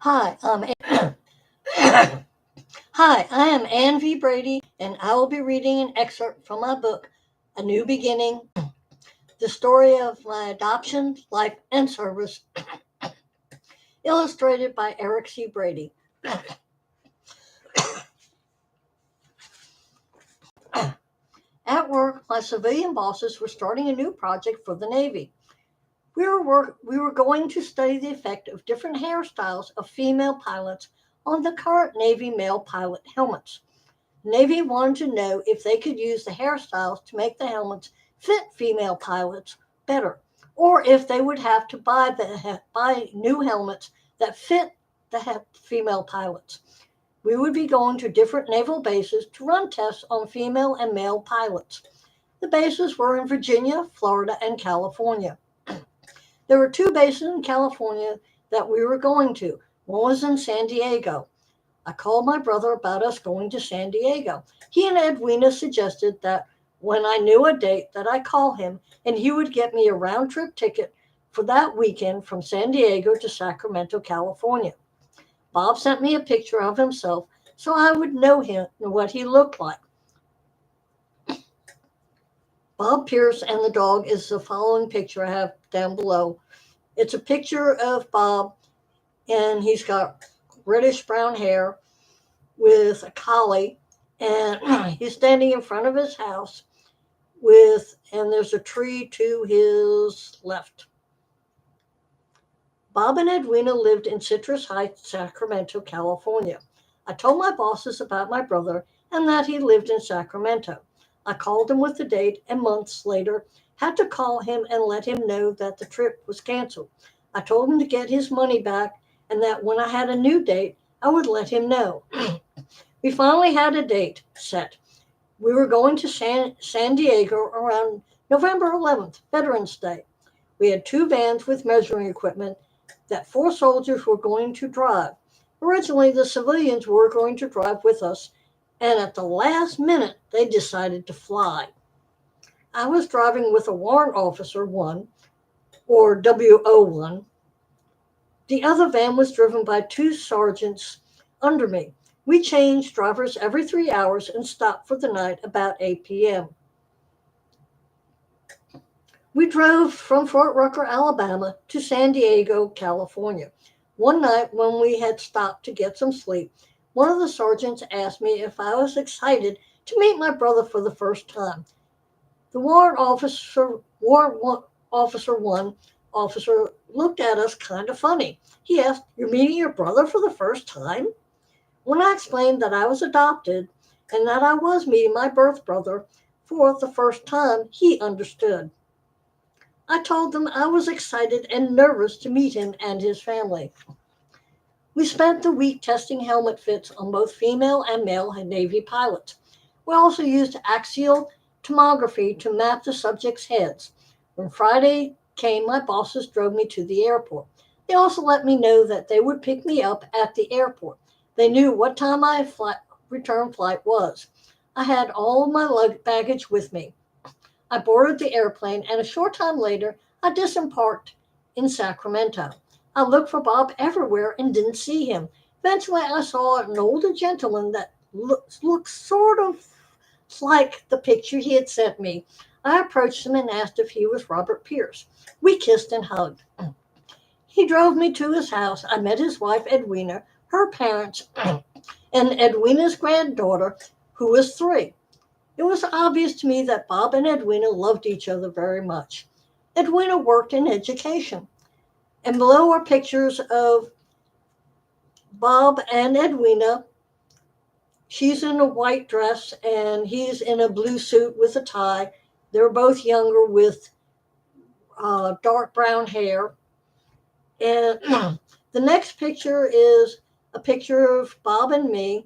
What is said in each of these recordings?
Hi, Hi, I am Ann V. Brady, and I will be reading an excerpt from my book, A New Beginning, the story of my adoption, life, and service, illustrated by Eric C. Brady. At work, my civilian bosses were starting a new project for the Navy. We were going to study the effect of different hairstyles of female pilots on the current Navy male pilot helmets. The Navy wanted to know if they could use the hairstyles to make the helmets fit female pilots better, or if they would have to buy new helmets that fit the female pilots. We would be going to different naval bases to run tests on female and male pilots. The bases were in Virginia, Florida, and California. There were two bases in California that we were going to. One was in San Diego. I called my brother about us going to San Diego. He and Edwina suggested that when I knew a date that I call him and he would get me a round trip ticket for that weekend from San Diego to Sacramento, California. Bob sent me a picture of himself so I would know him what he looked like. Bob Pierce and the dog is the following picture I have down below. It's a picture of Bob, and he's got reddish brown hair with a collie, and he's standing in front of his house and there's a tree to his left. Bob and Edwina lived in Citrus Heights, Sacramento, California. I told my bosses about my brother and that he lived in Sacramento. I called him with the date and months later had to call him and let him know that the trip was canceled. I told him to get his money back and that when I had a new date, I would let him know. We finally had a date set. We were going to San Diego around November 11th, Veterans Day. We had two vans with measuring equipment that four soldiers were going to drive. Originally, the civilians were going to drive with us, and at the last minute, they decided to fly. I was driving with a warrant officer one, or WO1. The other van was driven by two sergeants under me. We changed drivers every 3 hours and stopped for the night about 8 p.m. We drove from Fort Rucker, Alabama to San Diego, California. One night when we had stopped to get some sleep, one of the sergeants asked me if I was excited to meet my brother for the first time. The warrant officer one officer looked at us kind of funny. He asked, "You're meeting your brother for the first time?" When I explained that I was adopted and that I was meeting my birth brother for the first time, he understood. I told them I was excited and nervous to meet him and his family. We spent the week testing helmet fits on both female and male Navy pilots. We also used axial tomography to map the subjects' heads. When Friday came, my bosses drove me to the airport. They also let me know that they would pick me up at the airport. They knew what time my return flight was. I had all of my baggage with me. I boarded the airplane, and a short time later, I disembarked in Sacramento. I looked for Bob everywhere and didn't see him. Eventually, I saw an older gentleman that looked sort of like the picture he had sent me. I approached him and asked if he was Robert Pierce. We kissed and hugged. He drove me to his house. I met his wife, Edwina, her parents, and Edwina's granddaughter, who was 3. It was obvious to me that Bob and Edwina loved each other very much. Edwina worked in education. And below are pictures of Bob and Edwina. She's in a white dress and he's in a blue suit with a tie. They're both younger with dark brown hair. And the next picture is a picture of Bob and me.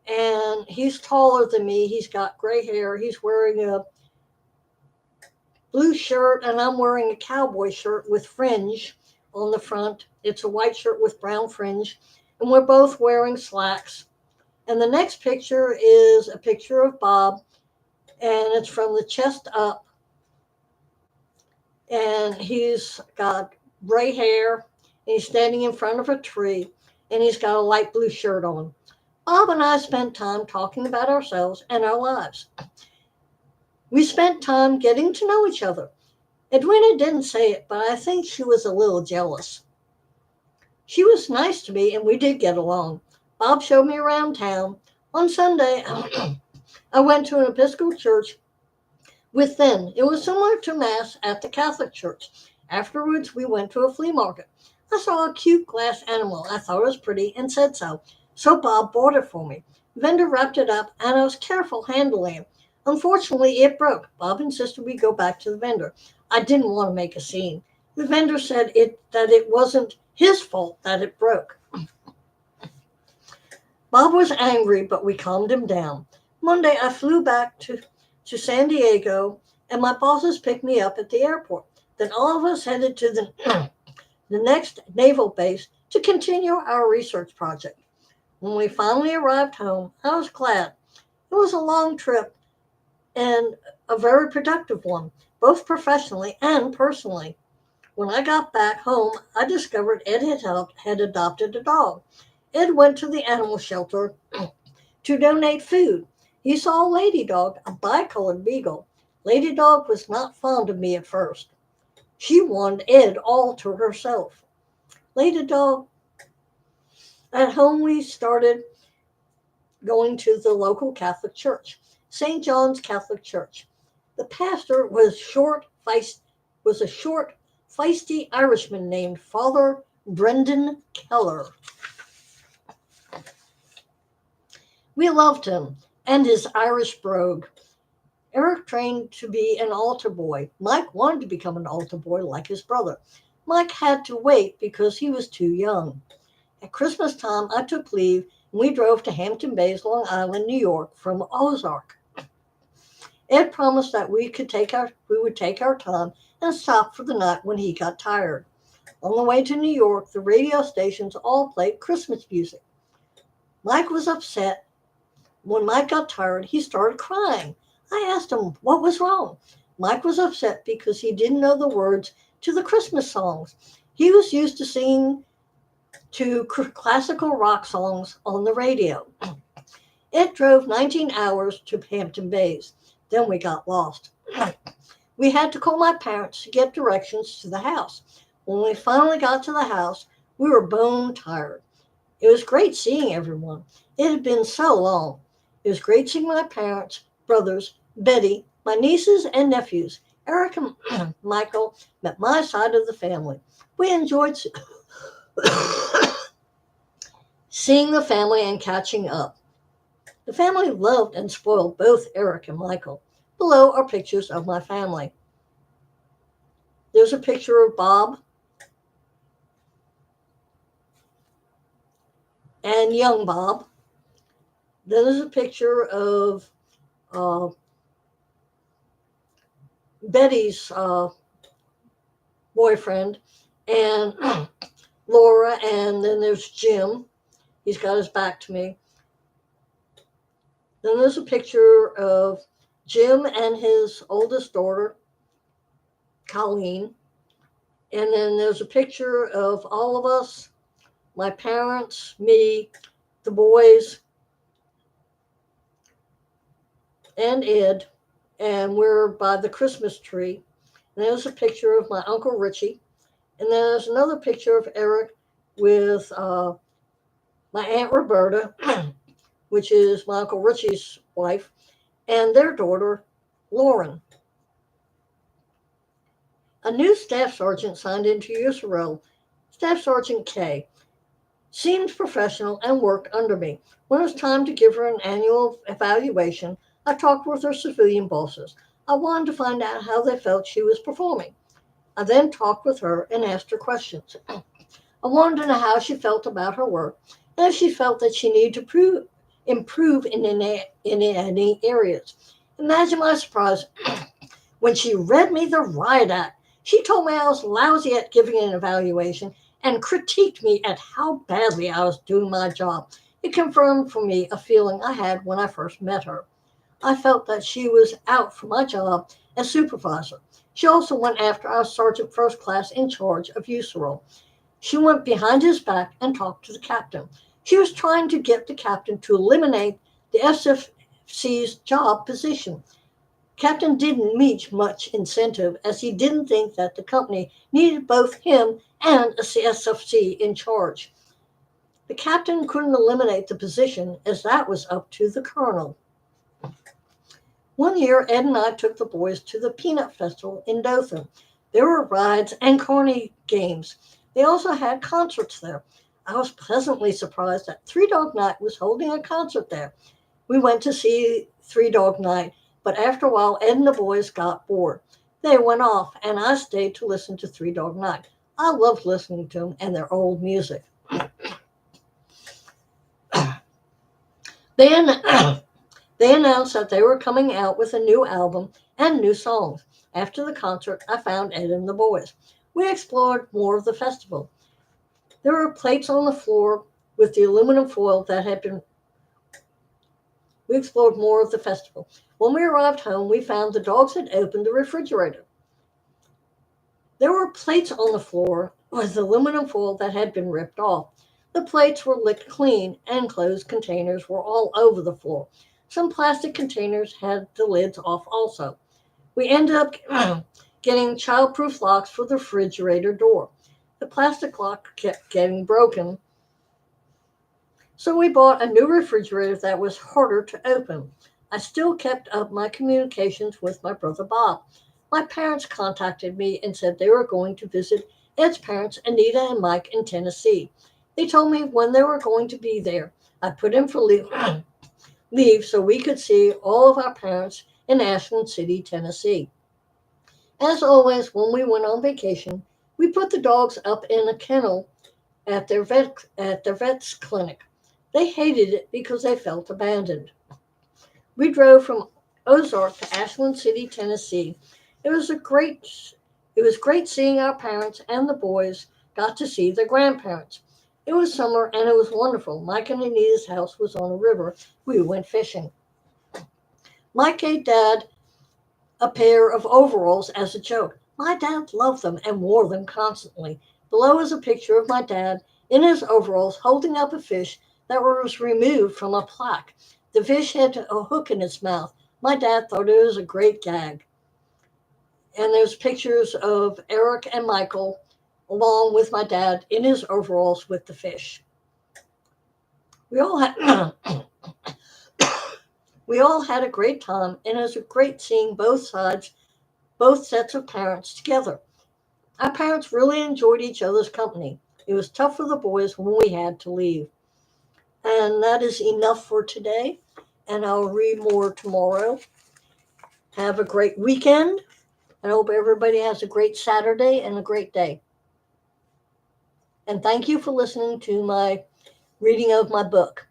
And he's taller than me. He's got gray hair. He's wearing a blue shirt, and I'm wearing a cowboy shirt with fringe on the front. It's a white shirt with brown fringe, and we're both wearing slacks. And the next picture is a picture of Bob, and it's from the chest up, and he's got gray hair, and he's standing in front of a tree. and he's got a light blue shirt on. Bob and I spent time talking about ourselves and our lives. We spent time getting to know each other. Edwina didn't say it, but I think she was a little jealous. She was nice to me, and we did get along. Bob showed me around town. On Sunday, I went to an Episcopal church with them. It was similar to Mass at the Catholic church. Afterwards, we went to a flea market. I saw a cute glass animal. I thought it was pretty and said so. So Bob bought it for me. The vendor wrapped it up, and I was careful handling it. Unfortunately, it broke. Bob insisted we go back to the vendor. I didn't want to make a scene. The vendor said that it wasn't his fault that it broke. Bob was angry, but we calmed him down. Monday, I flew back to San Diego, and my bosses picked me up at the airport. Then all of us headed to the next naval base to continue our research project. When we finally arrived home, I was glad. It was a long trip and a very productive one, both professionally and personally. When I got back home, I discovered Ed had adopted a dog. Ed went to the animal shelter to donate food. He saw a lady dog, a bicolored beagle. Lady dog was not fond of me at first. She wanted Ed all to herself. Lady dog, at home we started going to the local Catholic church, St. John's Catholic Church. The pastor was a short, feisty Irishman named Father Brendan Keller. We loved him and his Irish brogue. Eric trained to be an altar boy. Mike wanted to become an altar boy like his brother. Mike had to wait because he was too young. At Christmas time, I took leave and we drove to Hampton Bays, Long Island, New York from Ozark. Ed promised that we would take our time and stop for the night when he got tired. On the way to New York, the radio stations all played Christmas music. Mike was upset. When Mike got tired, he started crying. I asked him what was wrong. Mike was upset because he didn't know the words to the Christmas songs. He was used to singing to classical rock songs on the radio. It drove 19 hours to Hampton Bays. Then we got lost. We had to call my parents to get directions to the house. When we finally got to the house, we were bone tired. It was great seeing everyone. It had been so long. It was great seeing my parents, brothers, Betty, my nieces and nephews. Eric and Michael met my side of the family. We enjoyed seeing the family and catching up. The family loved and spoiled both Eric and Michael. Below are pictures of my family. There's a picture of Bob and young Bob. Then there's a picture of Betty's boyfriend and Laura, and then there's Jim. He's got his back to me. Then there's a picture of Jim and his oldest daughter, Colleen. And then there's a picture of all of us, my parents, me, the boys, and Ed. And we're by the Christmas tree. And there's a picture of my Uncle Richie. And then there's another picture of Eric with my Aunt Roberta, which is my Uncle Richie's wife, and their daughter, Lauren. A new staff sergeant signed into USRO, Staff Sergeant K. Seemed professional and worked under me. When it was time to give her an annual evaluation, I talked with her civilian bosses. I wanted to find out how they felt she was performing. I then talked with her and asked her questions. I wanted to know how she felt about her work and if she felt that she needed to improve in any areas. Imagine my surprise when she read me the riot act. She told me I was lousy at giving an evaluation and critiqued me at how badly I was doing my job. It confirmed for me a feeling I had when I first met her. I felt that she was out for my job as supervisor. She also went after our sergeant first class in charge of USRO. She went behind his back and talked to the captain. She was trying to get the captain to eliminate the SFC's job position. Captain didn't meet much incentive as he didn't think that the company needed both him and a SFC in charge. The captain couldn't eliminate the position as that was up to the colonel. One year, Ed and I took the boys to the Peanut Festival in Dothan. There were rides and carny games. They also had concerts there. I was pleasantly surprised that Three Dog Night was holding a concert there. We went to see Three Dog Night, but after a while, Ed and the boys got bored. They went off, and I stayed to listen to Three Dog Night. I loved listening to them and their old music. They, they announced that they were coming out with a new album and new songs. After the concert, I found Ed and the boys. We explored more of the festival. There were plates on the floor with the aluminum foil that had been. We explored more of the festival. When we arrived home, we found the dogs had opened the refrigerator. There were plates on the floor with aluminum foil that had been ripped off. The plates were licked clean, and closed containers were all over the floor. Some plastic containers had the lids off also. We ended up getting childproof locks for the refrigerator door. The plastic lock kept getting broken, so we bought a new refrigerator that was harder to open. I still kept up my communications with my brother Bob. My parents contacted me and said they were going to visit Ed's parents, Anita and Mike, in Tennessee. They told me when they were going to be there. I put in for leave so we could see all of our parents in Ashland City, Tennessee. As always, when we went on vacation, we put the dogs up in a kennel at their vet's clinic. They hated it because they felt abandoned. We drove from Ozark to Ashland City, Tennessee. It was a great it was great seeing our parents, and the boys got to see their grandparents. It was summer and it was wonderful. Mike and Anita's house was on a river. We went fishing. Mike gave Dad a pair of overalls as a joke. My dad loved them and wore them constantly. Below is a picture of my dad in his overalls holding up a fish that was removed from a plaque. The fish had a hook in its mouth. My dad thought it was a great gag. And there's pictures of Eric and Michael along with my dad in his overalls with the fish. We all had we all had a great time, and it was great seeing both sets of parents together. Our parents really enjoyed each other's company. It was tough for the boys when we had to leave. And that is enough for today, and I'll read more tomorrow. Have a great weekend. I hope everybody has a great Saturday and a great day. And thank you for listening to my reading of my book.